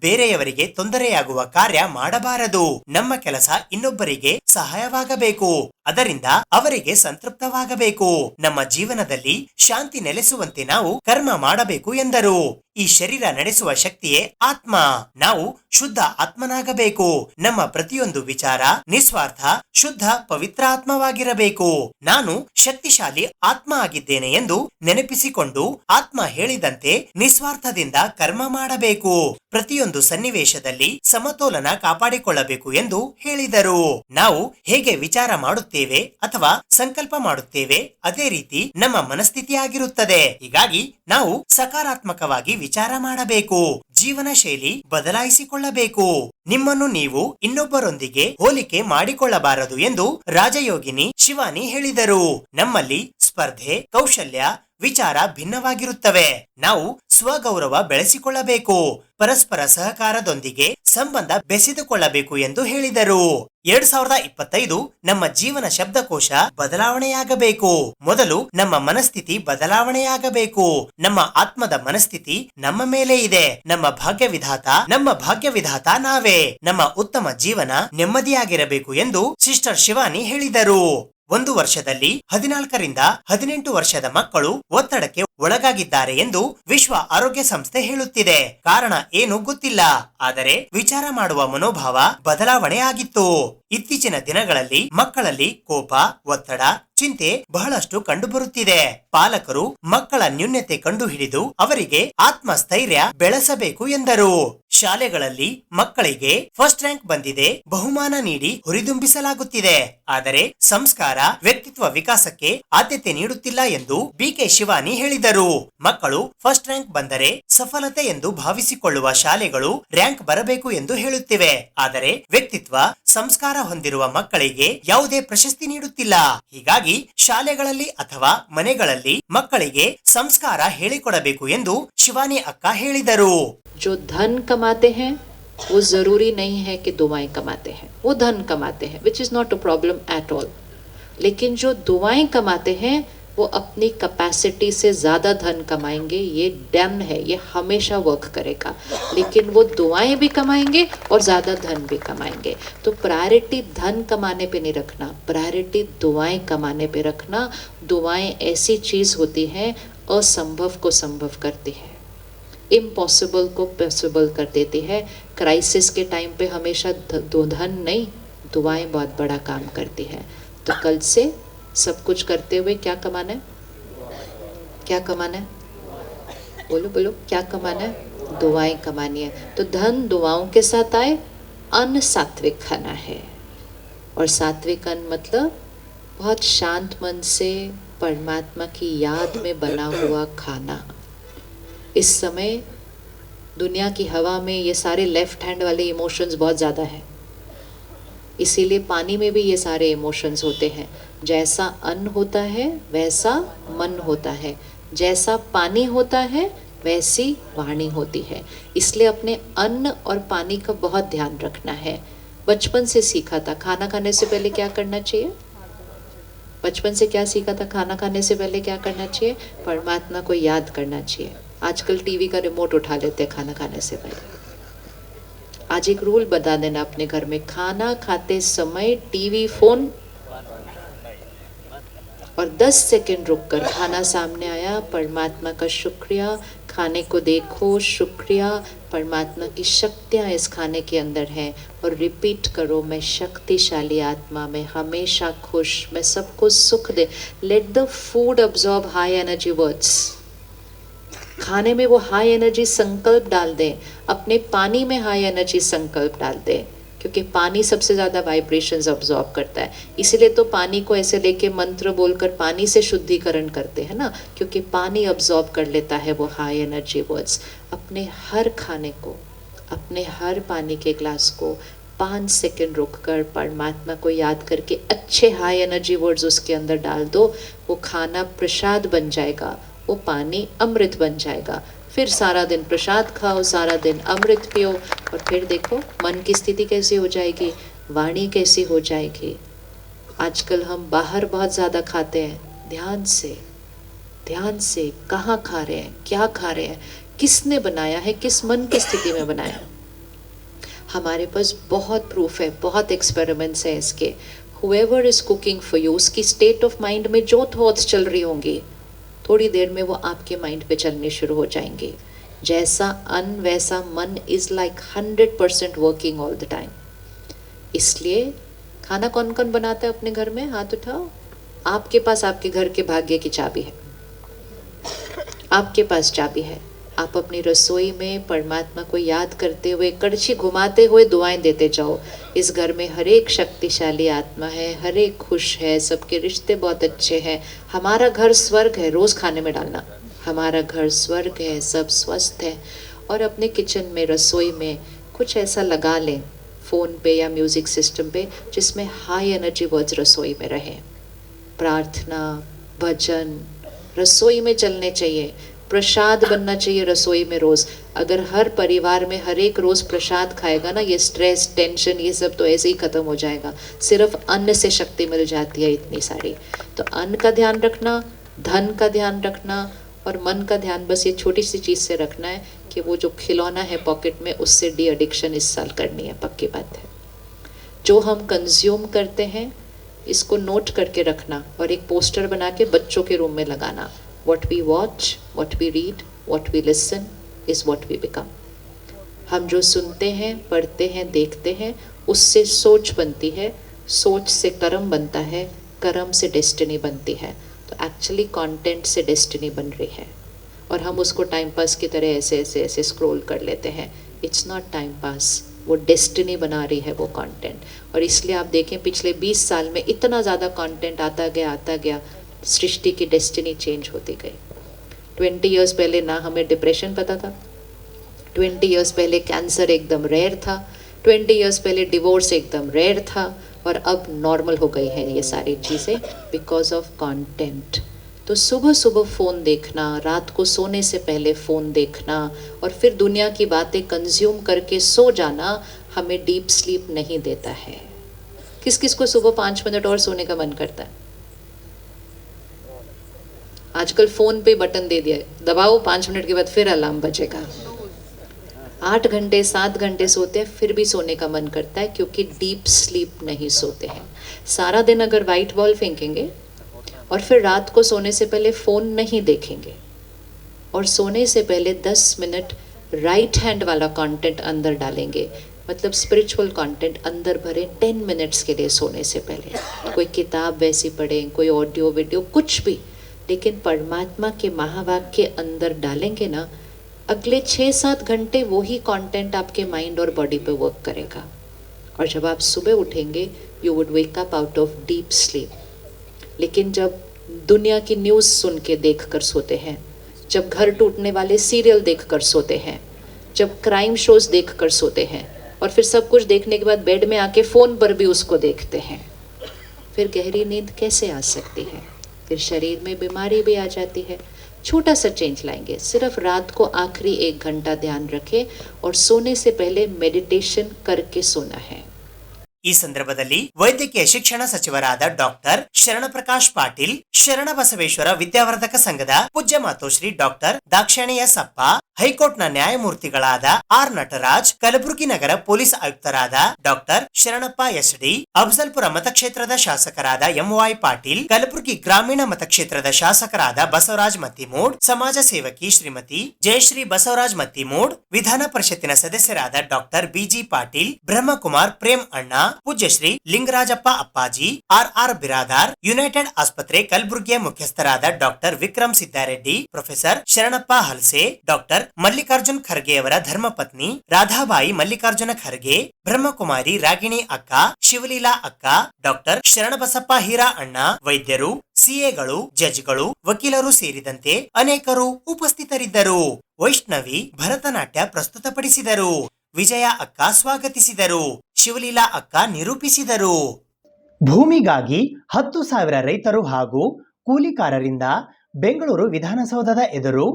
[SPEAKER 2] ಬೇರೆಯವರಿಗೆ ತೊಂದರೆಯಾಗುವ ಕಾರ್ಯ ಮಾಡಬಾರದು. ನಮ್ಮ ಕೆಲಸ ಇನ್ನೊಬ್ಬರಿಗೆ ಸಹಾಯವಾಗಬೇಕು, ಅದರಿಂದ ಅವರಿಗೆ ಸಂತೃಪ್ತವಾಗಬೇಕು. ನಮ್ಮ ಜೀವನದಲ್ಲಿ ಶಾಂತಿ ನೆಲೆಸುವಂತೆ ನಾವು ಕರ್ಮ ಮಾಡಬೇಕು ಎಂದರು. ಈ ಶರೀರ ನಡೆಸುವ ಶಕ್ತಿಯೇ ಆತ್ಮ. ನಾವು ಶುದ್ಧ ಆತ್ಮನಾಗಬೇಕು. ನಮ್ಮ ಪ್ರತಿಯೊಂದು ವಿಚಾರ ನಿಸ್ವಾರ್ಥ, ಶುದ್ಧ, ಪವಿತ್ರ ಆತ್ಮವಾಗಿರಬೇಕು. ನಾನು ಶಕ್ತಿಶಾಲಿ ಆತ್ಮ ಆಗಿದ್ದೇನೆ ಎಂದು ನೆನಪಿಸಿಕೊಂಡು ಆತ್ಮ ಹೇಳಿದಂತೆ ನಿಸ್ವಾರ್ಥದಿಂದ ಕರ್ಮ ಮಾಡಬೇಕು. ಪ್ರತಿಯೊಂದು ಸನ್ನಿವೇಶದಲ್ಲಿ ಸಮತೋಲನ ಕಾಪಾಡಿಕೊಳ್ಳಬೇಕು ಎಂದು ಹೇಳಿದರು. ನಾವು ಹೇಗೆ ವಿಚಾರ ಮಾಡುತ್ತೇವೆ ಅಥವಾ ಸಂಕಲ್ಪ ಮಾಡುತ್ತೇವೆ, ಅದೇ ರೀತಿ ನಮ್ಮ ಮನಸ್ಥಿತಿಯಾಗಿರುತ್ತದೆ. ಹೀಗಾಗಿ ನಾವು ಸಕಾರಾತ್ಮಕವಾಗಿ ವಿಚಾರ ಮಾಡಬೇಕು. ಜೀವನ ಶೈಲಿ ಬದಲಾಯಿಸಿಕೊಳ್ಳಬೇಕು. ನಿಮ್ಮನ್ನು ನೀವು ಇನ್ನೊಬ್ಬರೊಂದಿಗೆ ಹೋಲಿಕೆ ಮಾಡಿಕೊಳ್ಳಬಾರದು ಎಂದು ರಾಜಯೋಗಿನಿ ಶಿವಾನಿ ಹೇಳಿದರು. ನಮ್ಮಲ್ಲಿ ಸ್ಪರ್ಧೆ, ಕೌಶಲ್ಯ, ವಿಚಾರ ಭಿನ್ನವಾಗಿರುತ್ತವೆ. ನಾವು ಸ್ವಗೌರವ ಬೆಳೆಸಿಕೊಳ್ಳಬೇಕು. ಪರಸ್ಪರ ಸಹಕಾರದೊಂದಿಗೆ ಸಂಬಂಧ ಬೆಸೆದುಕೊಳ್ಳಬೇಕು ಎಂದು ಹೇಳಿದರು. 2025 ನಮ್ಮ ಜೀವನ ಶಬ್ದಕೋಶ ಬದಲಾವಣೆಯಾಗಬೇಕು. ಮೊದಲು ನಮ್ಮ ಮನಸ್ಥಿತಿ ಬದಲಾವಣೆಯಾಗಬೇಕು. ನಮ್ಮ ಆತ್ಮದ ಮನಸ್ಥಿತಿ ನಮ್ಮ ಮೇಲೆ ಇದೆ. ನಮ್ಮ ಭಾಗ್ಯವಿಧಾತ ನಾವೇ. ನಮ್ಮ ಉತ್ತಮ ಜೀವನ ನೆಮ್ಮದಿಯಾಗಿರಬೇಕು ಎಂದು ಸಿಸ್ಟರ್ ಶಿವಾನಿ ಹೇಳಿದರು. 1 ವರ್ಷದಲ್ಲಿ 14 ರಿಂದ 18 ವರ್ಷದ ಮಕ್ಕಳು ಒತ್ತಡಕ್ಕೆ ಒಳಗಾಗಿದ್ದಾರೆ ಎಂದು ವಿಶ್ವ ಆರೋಗ್ಯ ಸಂಸ್ಥೆ ಹೇಳುತ್ತಿದೆ. ಕಾರಣ ಏನು ಗೊತ್ತಿಲ್ಲ, ಆದರೆ ವಿಚಾರ ಮಾಡುವ ಮನೋಭಾವ ಬದಲಾವಣೆ ಆಗಿತ್ತು. ಇತ್ತೀಚಿನ ದಿನಗಳಲ್ಲಿ ಮಕ್ಕಳಲ್ಲಿ ಕೋಪ, ಒತ್ತಡ, ಚಿಂತೆ ಬಹಳಷ್ಟು ಕಂಡುಬರುತ್ತಿದೆ. ಪಾಲಕರು ಮಕ್ಕಳ ನ್ಯೂನ್ಯತೆ ಕಂಡುಹಿಡಿದು ಅವರಿಗೆ ಆತ್ಮಸ್ಥೈರ್ಯ ಬೆಳೆಸಬೇಕು ಎಂದರು. ಶಾಲೆಗಳಲ್ಲಿ ಮಕ್ಕಳಿಗೆ ಫಸ್ಟ್ ರ್ಯಾಂಕ್ ಬಂದಿದೆ, ಬಹುಮಾನ ನೀಡಿ ಹುರಿದುಂಬಿಸಲಾಗುತ್ತಿದೆ. ಆದರೆ ಸಂಸ್ಕಾರ, ವ್ಯಕ್ತಿತ್ವ ವಿಕಾಸಕ್ಕೆ ಆದ್ಯತೆ ನೀಡುತ್ತಿಲ್ಲ ಎಂದು ಬಿಕೆ ಶಿವಾನಿ ಹೇಳಿದರು. ಮಕ್ಕಳು ಫಸ್ಟ್ ರ್ಯಾಂಕ್ ಬಂದರೆ ಸಫಲತೆ ಎಂದು ಭಾವಿಸಿಕೊಳ್ಳುವ ಶಾಲೆಗಳು ರ್ಯಾಂಕ್ ಬರಬೇಕು ಎಂದು ಹೇಳುತ್ತಿವೆ. ಆದರೆ ವ್ಯಕ್ತಿತ್ವ, ಸಂಸ್ಕಾರ ಹೊಂದಿರುವ ಮಕ್ಕಳಿಗೆ ಯಾವುದೇ ಪ್ರಶಸ್ತಿ ನೀಡುತ್ತಿಲ್ಲ. ಹೀಗಾಗಿ ಶಾಲೆಗಳಲ್ಲಿ ಅಥವಾ ಮನೆಗಳಲ್ಲಿ ಮಕ್ಕಳಿಗೆ ಸಂಸ್ಕಾರ ಹೇಳಿಕೊಡಬೇಕು ಎಂದು ಶಿವಾನಿ ಅಕ್ಕ ಹೇಳಿದರು.
[SPEAKER 7] जो धन कमाते हैं वो ज़रूरी नहीं है कि दुआएं कमाते हैं, वो धन कमाते हैं, which is not a problem at all. लेकिन जो दुआएं कमाते हैं वो अपनी कैपेसिटी से ज़्यादा धन कमाएंगे, ये डन है, ये हमेशा वर्क करेगा। लेकिन वो दुआएं भी कमाएंगे और ज़्यादा धन भी कमाएंगे। तो प्रायोरिटी धन कमाने पे नहीं रखना, प्रायोरिटी दुआएं कमाने पे रखना। दुआएं ऐसी चीज़ होती हैं, असंभव को संभव करती है, इम्पॉसिबल को पॉसिबल कर देती है। क्राइसिस के टाइम पे हमेशा धन नहीं, दुआएं बहुत बड़ा काम करती है। तो कल से सब कुछ करते हुए क्या कमाना है? क्या कमाना है? बोलो बोलो, क्या कमाना है? दुआएं कमानी है। तो धन दुआओं के साथ आए, अन्न सात्विक खाना है। और सात्विक अन्न मतलब बहुत शांत मन से परमात्मा की याद में बना हुआ खाना। इस समय दुनिया की हवा में ये सारे लेफ्ट हैंड वाले इमोशंस बहुत ज़्यादा हैं, इसीलिए पानी में भी ये सारे इमोशंस होते हैं। जैसा अन्न होता है वैसा मन होता है, जैसा पानी होता है वैसी वाणी होती है। इसलिए अपने अन्न और पानी का बहुत ध्यान रखना है। बचपन से सीखा था खाना खाने से पहले क्या करना चाहिए? बचपन से क्या सीखा था? खाना खाने से पहले क्या करना चाहिए? परमात्मा को याद करना चाहिए। आजकल टीवी का रिमोट उठा लेते हैं खाना खाने से पहले। आज एक रूल बता देना अपने घर में, खाना खाते समय टीवी फोन, और 10 सेकंड रुककर खाना सामने आया, परमात्मा का शुक्रिया, खाने को देखो, शुक्रिया, परमात्मा की शक्तियाँ इस खाने के अंदर हैं, और रिपीट करो, मैं शक्तिशाली आत्मा, मैं हमेशा खुश, मैं सबको सुख दे। Let the food absorb high energy words. खाने में वो हाई एनर्जी संकल्प डाल दें, अपने पानी में हाई एनर्जी संकल्प डाल दें, क्योंकि पानी सबसे ज़्यादा वाइब्रेशंस अब्जॉर्ब करता है। इसीलिए तो पानी को ऐसे लेके मंत्र बोलकर पानी से शुद्धिकरण करते हैं ना, क्योंकि पानी अब्जॉर्ब कर लेता है वो हाई एनर्जी वर्ड्स। अपने हर खाने को, अपने हर पानी के ग्लास को 5 सेकंड रुककर परमात्मा को याद करके अच्छे हाई एनर्जी वर्ड्स उसके अंदर डाल दो। वो खाना प्रसाद बन जाएगा, वो पानी अमृत बन जाएगा। फिर सारा दिन प्रसाद खाओ, सारा दिन अमृत पियो, और फिर देखो मन की स्थिति कैसी हो जाएगी, वाणी कैसी हो जाएगी। आजकल हम बाहर बहुत ज़्यादा खाते हैं। ध्यान से कहाँ खा रहे हैं, क्या खा रहे हैं, किसने बनाया है, किस मन की स्थिति में बनाया है। हमारे पास बहुत प्रूफ है, बहुत एक्सपेरिमेंट्स है इसके। Whoever is cooking for you, उसकी स्टेट ऑफ माइंड में जो थॉट्स चल रही होंगी, थोड़ी देर में वो आपके माइंड पे चलनी शुरू हो जाएंगे। जैसा अन्न वैसा मन is like 100% working all the time. इसलिए खाना कौन कौन बनाता है अपने घर में? हाथ उठाओ। आपके पास आपके घर के भाग्य की चाबी है, आपके पास चाबी है। आप अपनी रसोई में परमात्मा को याद करते हुए, कड़छी घुमाते हुए दुआएं देते जाओ। इस घर में हर एक शक्तिशाली आत्मा है, हर एक खुश है, सबके रिश्ते बहुत अच्छे हैं। हमारा घर स्वर्ग है, रोज़ खाने में डालना। हमारा घर स्वर्ग है, सब स्वस्थ है। और अपने किचन में, रसोई में कुछ ऐसा लगा लें फ़ोन पे या म्यूज़िक सिस्टम पे, जिसमें हाई एनर्जी वर्ड्स रसोई में रहें। प्रार्थना, भजन रसोई में चलने चाहिए। प्रसाद बनना चाहिए रसोई में रोज़। अगर हर परिवार में हर एक रोज़ प्रसाद खाएगा ना, ये स्ट्रेस, टेंशन, ये सब तो ऐसे ही ख़त्म हो जाएगा। सिर्फ अन्न से शक्ति मिल जाती है इतनी सारी। तो अन्न का ध्यान रखना, धन का ध्यान रखना, और मन का ध्यान बस ये छोटी सी चीज़ से रखना है कि वो जो खिलौना है पॉकेट में, उससे डी एडिक्शन इस साल करनी है, पक्की बात है। जो हम कंज्यूम करते हैं इसको नोट करके रखना, और एक पोस्टर बना के बच्चों के रूम में लगाना। What we watch, what we read, what we listen is what we become. हम जो सुनते हैं, पढ़ते हैं, देखते हैं, उससे सोच बनती है, सोच से कर्म बनता है, कर्म से डेस्टिनी बनती है। तो एक्चुअली कंटेंट से डेस्टिनी बन रही है, और हम उसको टाइम पास की तरह ऐसे ऐसे ऐसे स्क्रॉल कर लेते हैं। इट्स नॉट टाइम पास, वो डेस्टिनी बना रही है वो कंटेंट। और इसलिए आप देखें पिछले 20 साल में इतना ज़्यादा कंटेंट आता गया, सृष्टि की डेस्टिनी चेंज होती गई। 20 इयर्स पहले ना हमें डिप्रेशन पता था, 20 इयर्स पहले कैंसर एकदम रेयर था, 20 इयर्स पहले डिवोर्स एकदम रेयर था, और अब नॉर्मल हो गई है ये सारी चीज़ें बिकॉज ऑफ कंटेंट। तो सुबह सुबह फ़ोन देखना, रात को सोने से पहले फ़ोन देखना और फिर दुनिया की बातें कंज्यूम करके सो जाना हमें डीप स्लीप नहीं देता है। किस किस को सुबह 5 मिनट और सोने का मन करता है? आजकल फ़ोन पे बटन दे दिया है, दबाओ 5 मिनट के बाद फिर अलार्म बजेगा। 8 घंटे 7 घंटे सोते हैं फिर भी सोने का मन करता है, क्योंकि डीप स्लीप नहीं सोते हैं। सारा दिन अगर वाइट बॉल फेंकेंगे और फिर रात को सोने से पहले फ़ोन नहीं देखेंगे और सोने से पहले 10 मिनट राइट हैंड वाला कंटेंट अंदर डालेंगे, मतलब स्पिरिचुअल कंटेंट अंदर भरें 10 मिनट्स के लिए सोने से पहले। कोई किताब वैसी पढ़ें, कोई ऑडियो वीडियो, कुछ भी, लेकिन परमात्मा के महावाक्य अंदर डालेंगे ना, अगले 6-7 घंटे वही कंटेंट आपके माइंड और बॉडी पे वर्क करेगा। और जब आप सुबह उठेंगे you would wake up out of deep sleep. लेकिन जब दुनिया की न्यूज़ सुन के देख कर सोते हैं, जब घर टूटने वाले सीरियल देख कर सोते हैं, जब क्राइम शोज देख कर सोते हैं और फिर सब कुछ देखने के बाद बेड में आके फ़ोन पर भी उसको देखते हैं, फिर गहरी नींद कैसे आ सकती है? फिर शरीर में बीमारी भी आ जाती है। छोटा सा चेंज लाएंगे, सिर्फ रात को आखिरी 1 घंटा ध्यान रखें और सोने से पहले मेडिटेशन करके सोना है।
[SPEAKER 2] ಈ ಸಂದರ್ಭದಲ್ಲಿ ವೈದ್ಯಕೀಯ ಶಿಕ್ಷಣ ಸಚಿವರಾದ ಡಾಕ್ಟರ್ ಶರಣಪ್ರಕಾಶ್ ಪಾಟೀಲ್, ಶರಣಬಸವೇಶ್ವರ ವಿದ್ಯಾವರ್ಧಕ ಸಂಘದ ಪೂಜ್ಯ ಮಾತೋಶ್ರೀ ಡಾಕ್ಟರ್ ದಾಕ್ಷಾಯಣಿಯ ಸಪ್ಪ, ಹೈಕೋರ್ಟ್ನ ನ್ಯಾಯಮೂರ್ತಿಗಳಾದ ಆರ್ ನಟರಾಜ್, ಕಲಬುರಗಿ ನಗರ ಪೊಲೀಸ್ ಆಯುಕ್ತರಾದ ಡಾಕ್ಟರ್ ಶರಣಪ್ಪ ಎಸ್ಡಿ, ಅಫಜಲ್ಪುರ ಮತಕ್ಷೇತ್ರದ ಶಾಸಕರಾದ ಎಂವೈ ಪಾಟೀಲ್, ಕಲಬುರಗಿ ಗ್ರಾಮೀಣ ಮತಕ್ಷೇತ್ರದ ಶಾಸಕರಾದ ಬಸವರಾಜ್ ಮತ್ತಿಮೂಡ್, ಸಮಾಜ ಸೇವಕಿ ಶ್ರೀಮತಿ ಜಯಶ್ರೀ ಬಸವರಾಜ್ ಮತ್ತಿಮೂಡ್, ವಿಧಾನ ಪರಿಷತ್ತಿನ ಸದಸ್ಯರಾದ ಡಾಕ್ಟರ್ ಬಿಜಿ ಪಾಟೀಲ್, ಬ್ರಹ್ಮಕುಮಾರ್ ಪ್ರೇಮ್ ಅಣ್ಣ, ಪೂಜ್ಯ ಶ್ರೀ ಲಿಂಗರಾಜಪ್ಪ ಅಪ್ಪಾಜಿ, ಆರ್ ಬಿರಾದಾರ್, ಯುನೈಟೆಡ್ ಆಸ್ಪತ್ರೆ ಕಲಬುರಗಿಯ ಮುಖ್ಯಸ್ಥರಾದ doctor Vikram Siddareddy, professor Sharanappa Halse, doctor Mallikarjun Kharge ಅವರ ಧರ್ಮಪತ್ನಿ ರಾಧಾಬಾಯಿ ಮಲ್ಲಿಕಾರ್ಜುನ ಖರ್ಗೆ, ಬ್ರಹ್ಮಕುಮಾರಿ ರಾಗಿಣಿ ಅಕ್ಕ, ಶಿವಲೀಲಾ ಅಕ್ಕ, ಡಾಕ್ಟರ್ ಶರಣಬಸಪ್ಪ ಹೀರಾ ಅಣ್ಣ, ವೈದ್ಯರು, ಸಿಎಗಳು, ಜಡ್ಜ್ಗಳು, ವಕೀಲರು ಸೇರಿದಂತೆ ಅನೇಕರು ಉಪಸ್ಥಿತರಿದ್ದರು. ವೈಷ್ಣವಿ ಭರತನಾಟ್ಯ ಪ್ರಸ್ತುತಪಡಿಸಿದರು. ವಿಜಯ ಅಕ್ಕ ಸ್ವಾಗತಿಸಿದರು. ಶಿವಲೀಲಾ ಅಕ್ಕ ನಿರೂಪಿಸಿದರು. ಭೂಮಿಗಾಗಿ 10,000 ರೈತರು ಹಾಗೂ ಕೂಲಿಕಾರರಿಂದ ಬೆಂಗಳೂರು ವಿಧಾನಸೌಧದ ಎದುರು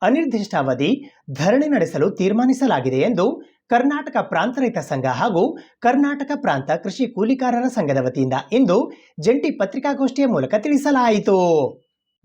[SPEAKER 2] ಅನಿರ್ದಿಷ್ಟಾವಧಿ ಧರಣಿ ನಡೆಸಲು ತೀರ್ಮಾನಿಸಲಾಗಿದೆ ಎಂದು ಕರ್ನಾಟಕ ಪ್ರಾಂತ ರೈತ ಸಂಘ ಹಾಗೂ ಕರ್ನಾಟಕ ಪ್ರಾಂತ ಕೃಷಿ ಕೂಲಿಕಾರರ ಸಂಘದ ವತಿಯಿಂದ ಇಂದು ಜಂಟಿ ಪತ್ರಿಕಾಗೋಷ್ಠಿಯ ಮೂಲಕ ತಿಳಿಸಲಾಯಿತು.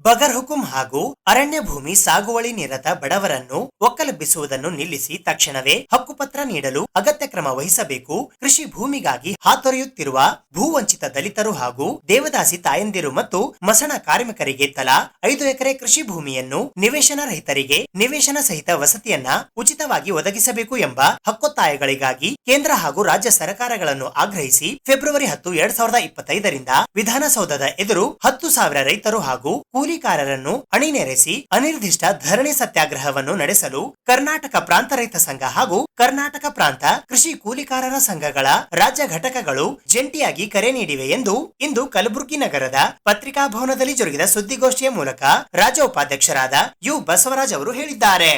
[SPEAKER 2] ಬಗರ್ ಹುಕುಂ ಹಾಗೂ ಅರಣ್ಯ ಭೂಮಿ ಸಾಗುವಳಿ ನಿರತ ಬಡವರನ್ನು ಒಕ್ಕಲೆಬ್ಬಿಸುವುದನ್ನು ನಿಲ್ಲಿಸಿ ತಕ್ಷಣವೇ ಹಕ್ಕುಪತ್ರ ನೀಡಲು ಅಗತ್ಯ ಕ್ರಮ ವಹಿಸಬೇಕು. ಕೃಷಿ ಭೂಮಿಗಾಗಿ ಹಾತೊರೆಯುತ್ತಿರುವ ಭೂವಂಚಿತ ದಲಿತರು ಹಾಗೂ ದೇವದಾಸಿ ತಾಯಂದಿರು ಮತ್ತು ಮಸಣ ಕಾರ್ಮಿಕರಿಗೆ ತಲಾ 5 ಎಕರೆ ಕೃಷಿ ಭೂಮಿಯನ್ನು, ನಿವೇಶನ ರಹಿತರಿಗೆ ನಿವೇಶನ ಸಹಿತ ವಸತಿಯನ್ನ ಉಚಿತವಾಗಿ ಒದಗಿಸಬೇಕು ಎಂಬ ಹಕ್ಕೊತ್ತಾಯಗಳಿಗಾಗಿ ಕೇಂದ್ರ ಹಾಗೂ ರಾಜ್ಯ ಸರ್ಕಾರಗಳನ್ನು ಆಗ್ರಹಿಸಿ ಫೆಬ್ರವರಿ 10, 2025ರಿಂದ ವಿಧಾನಸೌಧದ ಎದುರು 10,000 ರೈತರು ಹಾಗೂ ಕೂಲಿಕಾರರನ್ನು ಅಣಿನೆರೆಸಿ ಅನಿರ್ದಿಷ್ಟ ಧರಣಿ ಸತ್ಯಾಗ್ರಹವನ್ನು ನಡೆಸಲು ಕರ್ನಾಟಕ ಪ್ರಾಂತ ರೈತ ಸಂಘ ಹಾಗೂ ಕರ್ನಾಟಕ ಪ್ರಾಂತ ಕೃಷಿ ಕೂಲಿಕಾರರ ಸಂಘಗಳ ರಾಜ್ಯ ಘಟಕಗಳು ಜಂಟಿಯಾಗಿ ಕರೆ ನೀಡಿವೆ ಎಂದು ಇಂದು ಕಲಬುರಗಿ ನಗರದ ಪತ್ರಿಕಾ ಭವನದಲ್ಲಿ ಜರುಗಿದ ಸುದ್ದಿಗೋಷ್ಠಿಯ ಮೂಲಕ ರಾಜ್ಯ ಉಪಾಧ್ಯಕ್ಷರಾದ ಯು ಬಸವರಾಜ್ ಅವರು ಹೇಳಿದ್ದಾರೆ.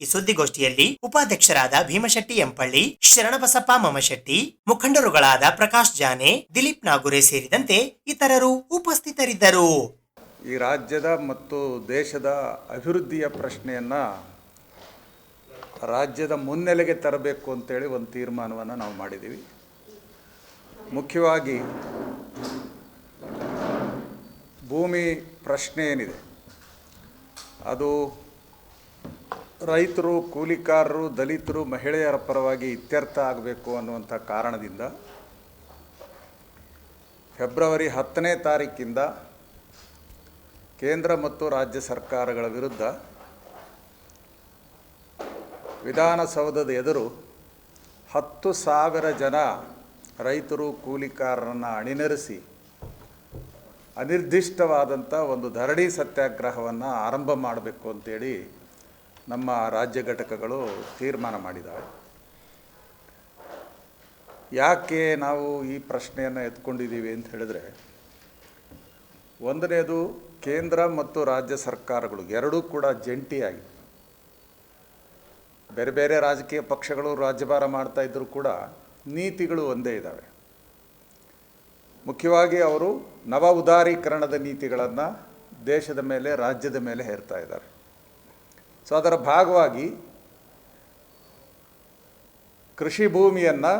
[SPEAKER 2] ಈ ಸುದ್ದಿಗೋಷ್ಠಿಯಲ್ಲಿ ಉಪಾಧ್ಯಕ್ಷರಾದ ಭೀಮಶೆಟ್ಟಿ ಎಂಪಳ್ಳಿ, ಶರಣಬಸಪ್ಪ ಮಮಶೆಟ್ಟಿ, ಮುಖಂಡರುಗಳಾದ ಪ್ರಕಾಶ್ ಜಾನೆ, ದಿಲೀಪ್ ನಾಗುರೆ ಸೇರಿದಂತೆ ಇತರರು ಉಪಸ್ಥಿತರಿದ್ದರು.
[SPEAKER 8] ಈ ರಾಜ್ಯದ ಮತ್ತು ದೇಶದ ಅಭಿವೃದ್ಧಿಯ ಪ್ರಶ್ನೆಯನ್ನು ರಾಜ್ಯದ ಮುನ್ನೆಲೆಗೆ ತರಬೇಕು ಅಂತೇಳಿ ಒಂದು ತೀರ್ಮಾನವನ್ನು ನಾವು ಮಾಡಿದ್ದೀವಿ. ಮುಖ್ಯವಾಗಿ ಭೂಮಿ ಪ್ರಶ್ನೆ ಏನಿದೆ ಅದು ರೈತರು, ಕೂಲಿಕಾರರು, ದಲಿತರು, ಮಹಿಳೆಯರ ಪರವಾಗಿ ಇತ್ಯರ್ಥ ಆಗಬೇಕು ಅನ್ನುವಂಥ ಕಾರಣದಿಂದ ಫೆಬ್ರವರಿ 10ನೇ ತಾರೀಕಿಂದ ಕೇಂದ್ರ ಮತ್ತು ರಾಜ್ಯ ಸರ್ಕಾರಗಳ ವಿರುದ್ಧ ವಿಧಾನಸೌಧದ ಎದುರು 10,000 ಜನ ರೈತರು, ಕೂಲಿಕಾರರನ್ನು ಅಣಿನೆರೆಸಿ ಅನಿರ್ದಿಷ್ಟವಾದಂಥ ಒಂದು ಧರಣಿ ಸತ್ಯಾಗ್ರಹವನ್ನು ಆರಂಭ ಮಾಡಬೇಕು ಅಂತೇಳಿ ನಮ್ಮ ರಾಜ್ಯ ಘಟಕಗಳು ತೀರ್ಮಾನ ಮಾಡಿದ್ದಾವೆ. ಯಾಕೆ ನಾವು ಈ ಪ್ರಶ್ನೆಯನ್ನು ಎತ್ಕೊಂಡಿದ್ದೀವಿ ಅಂತ ಹೇಳಿದ್ರೆ, ಒಂದನೇದು ಕೇಂದ್ರ ಮತ್ತು ರಾಜ್ಯ ಸರ್ಕಾರಗಳು ಎರಡೂ ಕೂಡ ಜಂಟಿಯಾಗಿ, ಬೇರೆ ಬೇರೆ ರಾಜಕೀಯ ಪಕ್ಷಗಳು ರಾಜ್ಯಭಾರ ಮಾಡ್ತಾ ಇದ್ದರೂ ಕೂಡ ನೀತಿಗಳು ಒಂದೇ ಇದ್ದಾವೆ. ಮುಖ್ಯವಾಗಿ ಅವರು ನವ ಉದಾರೀಕರಣದ ನೀತಿಗಳನ್ನು ದೇಶದ ಮೇಲೆ, ರಾಜ್ಯದ ಮೇಲೆ ಹೇರ್ತಾ ಇದ್ದಾರೆ. ಸೊ ಅದರ ಭಾಗವಾಗಿ ಕೃಷಿ ಭೂಮಿಯನ್ನು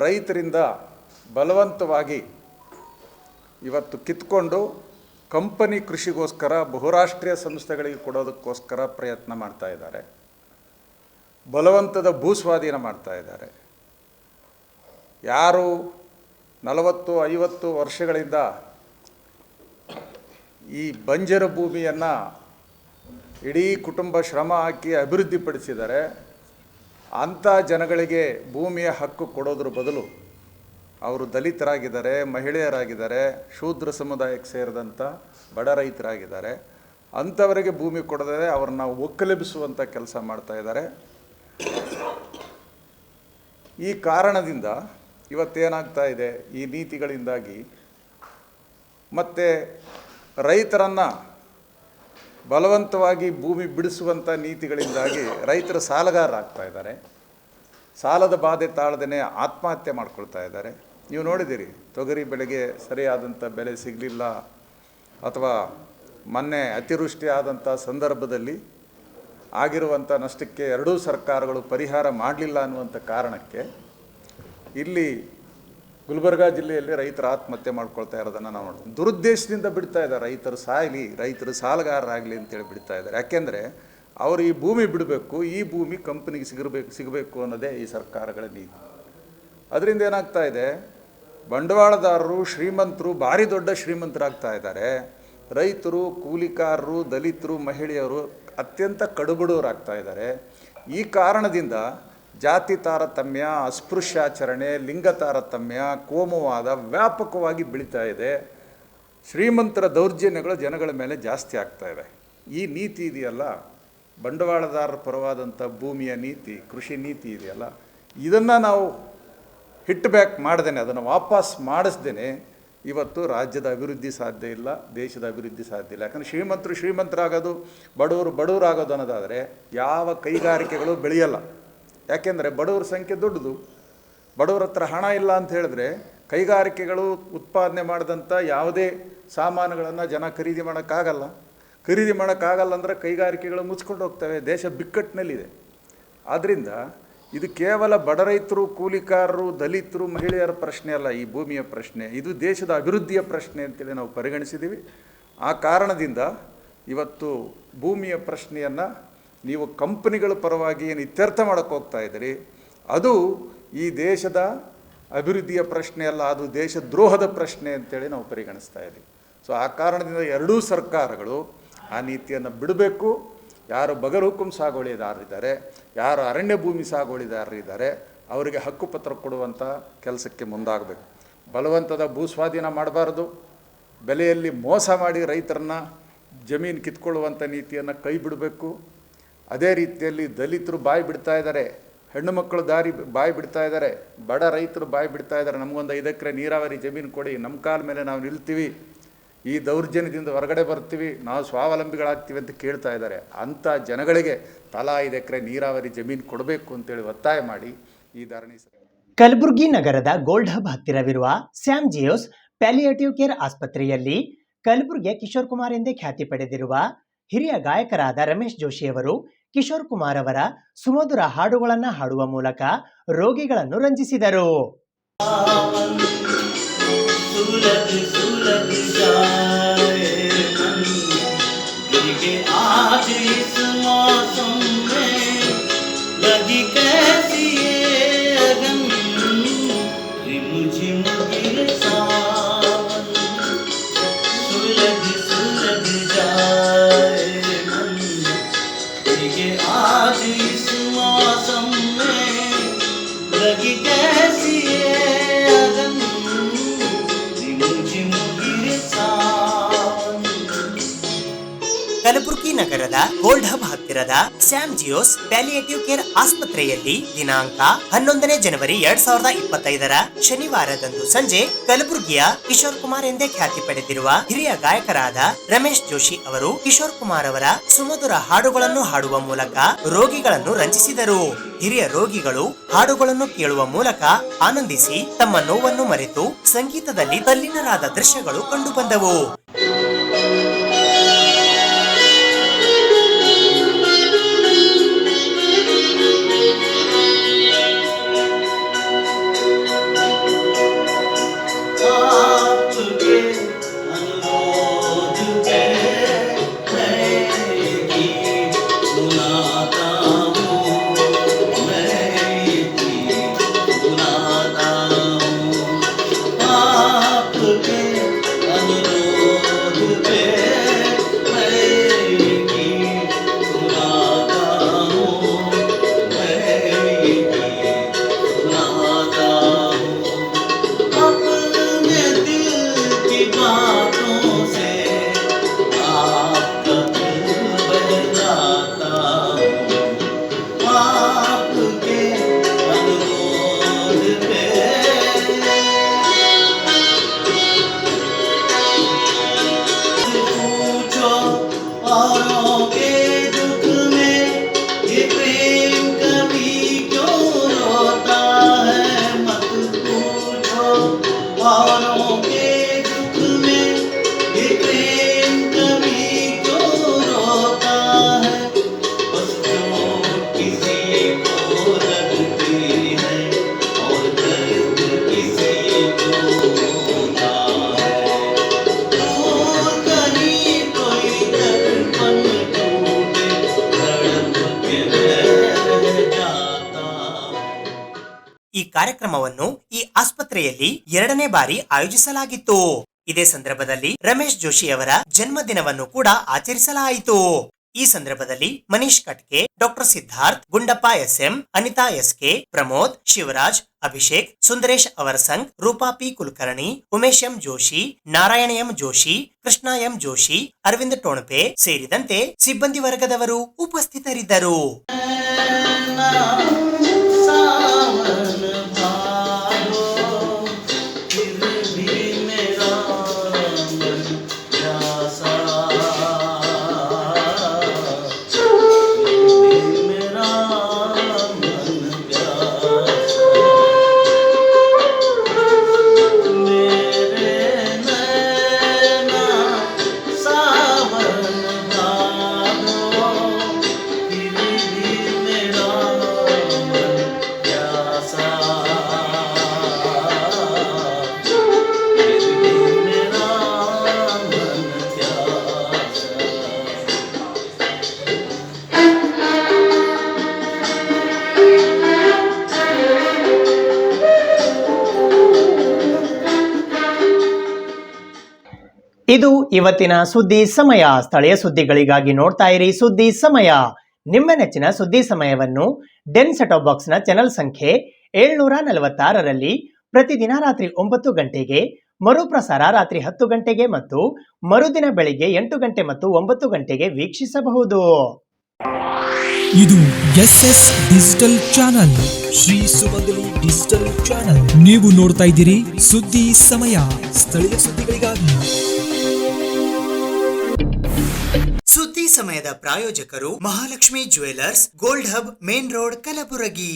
[SPEAKER 8] ರೈತರಿಂದ ಬಲವಂತವಾಗಿ ಇವತ್ತು ಕಿತ್ಕೊಂಡು ಕಂಪನಿ ಕೃಷಿಗೋಸ್ಕರ ಬಹುರಾಷ್ಟ್ರೀಯ ಸಂಸ್ಥೆಗಳಿಗೆ ಕೊಡೋದಕ್ಕೋಸ್ಕರ ಪ್ರಯತ್ನ ಮಾಡ್ತಾ ಇದ್ದಾರೆ. ಬಲವಂತದ ಭೂಸ್ವಾಧೀನ ಮಾಡ್ತಾ ಇದ್ದಾರೆ. ಯಾರು 40-50 ವರ್ಷಗಳಿಂದ ಈ ಬಂಜರು ಭೂಮಿಯನ್ನು ಇಡೀ ಕುಟುಂಬ ಶ್ರಮ ಹಾಕಿ ಅಭಿವೃದ್ಧಿಪಡಿಸಿದ್ದಾರೆ, ಅಂಥ ಜನಗಳಿಗೆ ಭೂಮಿಯ ಹಕ್ಕು ಕೊಡೋದ್ರ ಬದಲು ಅವರು ದಲಿತರಾಗಿದ್ದಾರೆ, ಮಹಿಳೆಯರಾಗಿದ್ದಾರೆ, ಶೂದ್ರ ಸಮುದಾಯಕ್ಕೆ ಸೇರಿದಂಥ ಬಡ ರೈತರಾಗಿದ್ದಾರೆ. ಅಂಥವರಿಗೆ ಭೂಮಿ ಕೊಡದೆ ಅವ್ರನ್ನ ಒಕ್ಕಲೆಬ್ಬಿಸುವಂಥ ಕೆಲಸ ಮಾಡ್ತಾ ಇದ್ದಾರೆ. ಈ ಕಾರಣದಿಂದ ಇವತ್ತೇನಾಗ್ತಾ ಇದೆ, ಈ ನೀತಿಗಳಿಂದಾಗಿ ಮತ್ತು ರೈತರನ್ನು ಬಲವಂತವಾಗಿ ಭೂಮಿ ಬಿಡಿಸುವಂಥ ನೀತಿಗಳಿಂದಾಗಿ ರೈತರು ಸಾಲಗಾರರಾಗ್ತಾ ಇದ್ದಾರೆ. ಸಾಲದ ಬಾಧೆ ತಾಳದೇ ಆತ್ಮಹತ್ಯೆ ಮಾಡ್ಕೊಳ್ತಾ ಇದ್ದಾರೆ. ನೀವು ನೋಡಿದ್ದೀರಿ, ತೊಗರಿ ಬೆಳೆಗೆ ಸರಿಯಾದಂಥ ಬೆಲೆ ಸಿಗಲಿಲ್ಲ, ಅಥವಾ ಮೊನ್ನೆ ಅತಿವೃಷ್ಟಿ ಆದಂಥ ಸಂದರ್ಭದಲ್ಲಿ ಆಗಿರುವಂಥ ನಷ್ಟಕ್ಕೆ ಎರಡೂ ಸರ್ಕಾರಗಳು ಪರಿಹಾರ ಮಾಡಲಿಲ್ಲ ಅನ್ನುವಂಥ ಕಾರಣಕ್ಕೆ ಇಲ್ಲಿ ಗುಲ್ಬರ್ಗಾ ಜಿಲ್ಲೆಯಲ್ಲಿ ರೈತರು ಆತ್ಮಹತ್ಯೆ ಮಾಡ್ಕೊಳ್ತಾ ಇರೋದನ್ನು ನಾವು ನೋಡ್ತೀವಿ. ದುರುದ್ದೇಶದಿಂದ ಬಿಡ್ತಾ ಇದ್ದಾರೆ, ರೈತರು ಸಾಯಲಿ, ರೈತರು ಸಾಲಗಾರರಾಗಲಿ ಅಂತೇಳಿ ಬಿಡ್ತಾ ಇದ್ದಾರೆ. ಯಾಕೆಂದರೆ ಅವರು ಈ ಭೂಮಿ ಬಿಡಬೇಕು, ಈ ಭೂಮಿ ಕಂಪನಿಗೆ ಸಿಗಬೇಕು ಅನ್ನೋದೇ ಈ ಸರ್ಕಾರಗಳ ನೀತಿ. ಅದರಿಂದ ಏನಾಗ್ತಾ ಇದೆ, ಬಂಡವಾಳದಾರರು, ಶ್ರೀಮಂತರು ಭಾರಿ ದೊಡ್ಡ ಶ್ರೀಮಂತರಾಗ್ತಾ ಇದ್ದಾರೆ. ರೈತರು, ಕೂಲಿಕಾರರು, ದಲಿತರು, ಮಹಿಳೆಯರು ಅತ್ಯಂತ ಕಡುಬಡವರಾಗ್ತಾ ಇದ್ದಾರೆ. ಈ ಕಾರಣದಿಂದ ಜಾತಿ ತಾರತಮ್ಯ, ಅಸ್ಪೃಶ್ಯಾಚರಣೆ, ಲಿಂಗ ತಾರತಮ್ಯ, ಕೋಮುವಾದ ವ್ಯಾಪಕವಾಗಿ ಬೆಳೀತಾ ಇದೆ. ಶ್ರೀಮಂತರ ದೌರ್ಜನ್ಯಗಳು ಜನಗಳ ಮೇಲೆ ಜಾಸ್ತಿ ಆಗ್ತಾ ಇದೆ. ಈ ನೀತಿ ಇದೆಯಲ್ಲ, ಬಂಡವಾಳದಾರರ ಪರವಾದಂಥ ಭೂಮಿಯ ನೀತಿ, ಕೃಷಿ ನೀತಿ ಇದೆಯಲ್ಲ, ಇದನ್ನು ನಾವು ಹಿಟ್ ಬ್ಯಾಕ್ ಮಾಡ್ದೇನೆ, ಅದನ್ನು ವಾಪಸ್ ಮಾಡಿಸ್ದೇನೆ ಇವತ್ತು ರಾಜ್ಯದ ಅಭಿವೃದ್ಧಿ ಸಾಧ್ಯ ಇಲ್ಲ, ದೇಶದ ಅಭಿವೃದ್ಧಿ ಸಾಧ್ಯ ಇಲ್ಲ. ಯಾಕಂದರೆ ಶ್ರೀಮಂತರಾಗೋದು, ಬಡವರಾಗೋದು ಅನ್ನೋದಾದರೆ ಯಾವ ಕೈಗಾರಿಕೆಗಳು ಬೆಳೆಯಲ್ಲ. ಯಾಕೆಂದರೆ ಬಡವರ ಸಂಖ್ಯೆ ದೊಡ್ಡದು. ಬಡವರ ಹತ್ರ ಹಣ ಇಲ್ಲ ಅಂತ ಹೇಳಿದ್ರೆ ಕೈಗಾರಿಕೆಗಳು ಉತ್ಪಾದನೆ ಮಾಡಿದಂಥ ಯಾವುದೇ ಸಾಮಾನುಗಳನ್ನು ಜನ ಖರೀದಿ ಮಾಡೋಕ್ಕಾಗಲ್ಲ. ಖರೀದಿ ಮಾಡೋಕ್ಕಾಗಲ್ಲ ಅಂದರೆ ಕೈಗಾರಿಕೆಗಳು ಮುಚ್ಕೊಂಡು ಹೋಗ್ತವೆ. ದೇಶ ಬಿಕ್ಕಟ್ಟಿನಲ್ಲಿದೆ. ಆದ್ದರಿಂದ ಇದು ಕೇವಲ ಬಡ ರೈತರು, ಕೂಲಿಕಾರರು, ದಲಿತರು, ಮಹಿಳೆಯರ ಪ್ರಶ್ನೆ ಅಲ್ಲ, ಈ ಭೂಮಿಯ ಪ್ರಶ್ನೆ. ಇದು ದೇಶದ ಅಭಿವೃದ್ಧಿಯ ಪ್ರಶ್ನೆ ಅಂತೇಳಿ ನಾವು ಪರಿಗಣಿಸಿದ್ದೀವಿ. ಆ ಕಾರಣದಿಂದ ಇವತ್ತು ಭೂಮಿಯ ಪ್ರಶ್ನೆಯನ್ನು ನೀವು ಕಂಪನಿಗಳ ಪರವಾಗಿ ಏನು ಇತ್ಯರ್ಥ ಮಾಡೋಕ್ಕೆ ಹೋಗ್ತಾ ಇದ್ದೀರಿ, ಅದು ಈ ದೇಶದ ಅಭಿವೃದ್ಧಿಯ ಪ್ರಶ್ನೆ ಅಲ್ಲ, ಅದು ದೇಶ ದ್ರೋಹದ ಪ್ರಶ್ನೆ ಅಂತೇಳಿ ನಾವು ಪರಿಗಣಿಸ್ತಾ ಇದ್ದೀವಿ. ಸೊ ಆ ಕಾರಣದಿಂದ ಎರಡೂ ಸರ್ಕಾರಗಳು ಆ ನೀತಿಯನ್ನು ಬಿಡಬೇಕು. ಯಾರು ಬಗರ್ ಹುಕುಂ ಸಾಗುವಳಿದಾರರಿದ್ದಾರೆ, ಯಾರು ಅರಣ್ಯ ಭೂಮಿ ಸಾಗುವಳಿದಾರರಿದ್ದಾರೆ, ಅವರಿಗೆ ಹಕ್ಕುಪತ್ರ ಕೊಡುವಂಥ ಕೆಲಸಕ್ಕೆ ಮುಂದಾಗಬೇಕು. ಬಲವಂತದ ಭೂಸ್ವಾಧೀನ ಮಾಡಬಾರ್ದು. ಬೆಲೆಯಲ್ಲಿ ಮೋಸ ಮಾಡಿ ರೈತರನ್ನ ಜಮೀನು ಕಿತ್ಕೊಳ್ಳುವಂಥ ನೀತಿಯನ್ನು ಕೈ ಬಿಡಬೇಕು. ಅದೇ ರೀತಿಯಲ್ಲಿ ದಲಿತರು ಬಾಯಿ ಬಿಡ್ತಾ ಇದ್ದಾರೆ, ಹೆಣ್ಣು ಮಕ್ಕಳು ಬಾಯಿ ಬಿಡ್ತಾ ಇದ್ದಾರೆ, ಬಡ ರೈತರು ಬಾಯಿ ಬಿಡ್ತಾ ಇದ್ದಾರೆ. ನಮಗೊಂದು 5 ಎಕರೆ ನೀರಾವರಿ ಜಮೀನು ಕೊಡಿ, ನಮ್ಮ ಕಾಲ ಮೇಲೆ ನಾವು ನಿಲ್ತೀವಿ, ಈ ದೌರ್ಜನ್ಯದಿಂದ ಹೊರಗಡೆ ಬರ್ತೀವಿ, ನಾವು ಸ್ವಾವಲಂಬಿಗಳಾಗ್ತೀವಿ ಅಂತ ಕೇಳ್ತಾ ಇದ್ದಾರೆ. ಅಂಥ ಜನಗಳಿಗೆ ತಲಾ 5 ಎಕರೆ ನೀರಾವರಿ ಜಮೀನು ಕೊಡಬೇಕು ಅಂತೇಳಿ ಒತ್ತಾಯ ಮಾಡಿ ಈ ಧರಣಿ.
[SPEAKER 2] ಕಲಬುರಗಿ ನಗರದ ಗೋಲ್ಡ್ ಹಬ್ ಹತ್ತಿರವಿರುವ ಸ್ಯಾಮ್ ಜಿಯೋಸ್ ಪ್ಯಾಲಿಯೇಟಿವ್ ಕೇರ್ ಆಸ್ಪತ್ರೆಯಲ್ಲಿ ಕಲಬುರಗಿಯ ಕಿಶೋರ್ ಕುಮಾರ್ ಎಂದೇ ಖ್ಯಾತಿ ಪಡೆದಿರುವ ಹಿರಿಯ ಗಾಯಕರಾದ ರಮೇಶ್ ಜೋಶಿಯವರು ಕಿಶೋರ್ ಕುಮಾರ್ ಅವರ ಸುಮಧುರ ಹಾಡುಗಳನ್ನು ಹಾಡುವ ಮೂಲಕ ರೋಗಿಗಳನ್ನು ರಂಜಿಸಿದರು. ಕಲಬುರಗಿ ನಗರದ ಗೋಲ್ಡ್ ಹಬ್ ಹತ್ತಿರದ ಸ್ಯಾಮ್ ಜಿಯೋಸ್ ಪ್ಯಾಲಿಯೇಟಿವ್ ಕೇರ್ ಆಸ್ಪತ್ರೆಯಲ್ಲಿ ದಿನಾಂಕ 11ನೇ ಜನವರಿ 2025ರ ಶನಿವಾರದಂದು ಸಂಜೆ ಕಲಬುರಗಿಯ ಕಿಶೋರ್ ಕುಮಾರ್ ಎಂದೇ ಖ್ಯಾತಿ ಪಡೆದಿರುವ ಹಿರಿಯ ಗಾಯಕರಾದ ರಮೇಶ್ ಜೋಶಿ ಅವರು ಕಿಶೋರ್ ಕುಮಾರ್ ಅವರ ಸುಮಧುರ ಹಾಡುಗಳನ್ನು ಹಾಡುವ ಮೂಲಕ ರೋಗಿಗಳನ್ನು ರಂಜಿಸಿದರು. ಹಿರಿಯ ರೋಗಿಗಳು ಹಾಡುಗಳನ್ನು ಕೇಳುವ ಮೂಲಕ ಆನಂದಿಸಿ ತಮ್ಮ ನೋವನ್ನು ಮರೆತು ಸಂಗೀತದಲ್ಲಿ ತಲ್ಲೀನರಾದ ದೃಶ್ಯಗಳು ಕಂಡುಬಂದವು. ಈ ಕಾರ್ಯಕ್ರಮವನ್ನು ಈ ಆಸ್ಪತ್ರೆಯಲ್ಲಿ 2ನೇ ಬಾರಿ ಆಯೋಜಿಸಲಾಗಿತ್ತು. ಇದೇ ಸಂದರ್ಭದಲ್ಲಿ ರಮೇಶ್ ಜೋಶಿ ಅವರ ಜನ್ಮದಿನವನ್ನು ಕೂಡ ಆಚರಿಸಲಾಯಿತು. ಈ ಸಂದರ್ಭದಲ್ಲಿ Manish Katke, doctor Siddharth, Gundappa SM, Anita SK, Pramod, Shivaraj, Abhishek, Sundaresh Avarasang, Roopa P Kulkarni, Umesh M Joshi, Narayana M Joshi, Krishna M Joshi, Aravind Tonape ಸೇರಿದಂತೆ ಸಿಬ್ಬಂದಿ ವರ್ಗದವರು ಉಪಸ್ಥಿತರಿದ್ದರು.
[SPEAKER 9] ಇದು ಇವತ್ತಿನ ಸುದ್ದಿ ಸಮಯ. ಸ್ಥಳೀಯ ಸುದ್ದಿಗಳಿಗಾಗಿ ನೋಡ್ತಾ ಇರಿ ಸುದ್ದಿ ಸಮಯ. ನಿಮ್ಮ ನೆಚ್ಚಿನ ಸುದ್ದಿ ಸಮಯವನ್ನು ಡೆನ್ ಸೆಟಾಪ್ ಬಾಕ್ಸ್ನ ಚಾನೆಲ್ ಸಂಖ್ಯೆ 746ರಲ್ಲಿ ಪ್ರತಿದಿನ ರಾತ್ರಿ 9 ಗಂಟೆಗೆ, ಮರುಪ್ರಸಾರ ರಾತ್ರಿ 10 ಗಂಟೆಗೆ ಮತ್ತು ಮರುದಿನ ಬೆಳಿಗ್ಗೆ 8 ಗಂಟೆ ಮತ್ತು 9 ಗಂಟೆಗೆ ವೀಕ್ಷಿಸಬಹುದು.
[SPEAKER 1] ಇದು SS ಡಿಜಿಟಲ್ ಚಾನಲ್, ಶ್ರೀ ಸುಮಂಗಲಿ ಡಿಜಿಟಲ್ ಚಾನಲ್. ನೀವು ನೋಡ್ತಾ ಇದ್ದೀರಿ ಸುದ್ದಿ ಸಮಯ, ಸ್ಥಳೀಯ ಸುದ್ದಿಗಳಿಗಾಗಿ.
[SPEAKER 2] ಸುದ್ದಿ ಸಮಯದ ಪ್ರಾಯೋಜಕರು Mahalakshmi jewellers, gold hub, main road, Kalaburagi.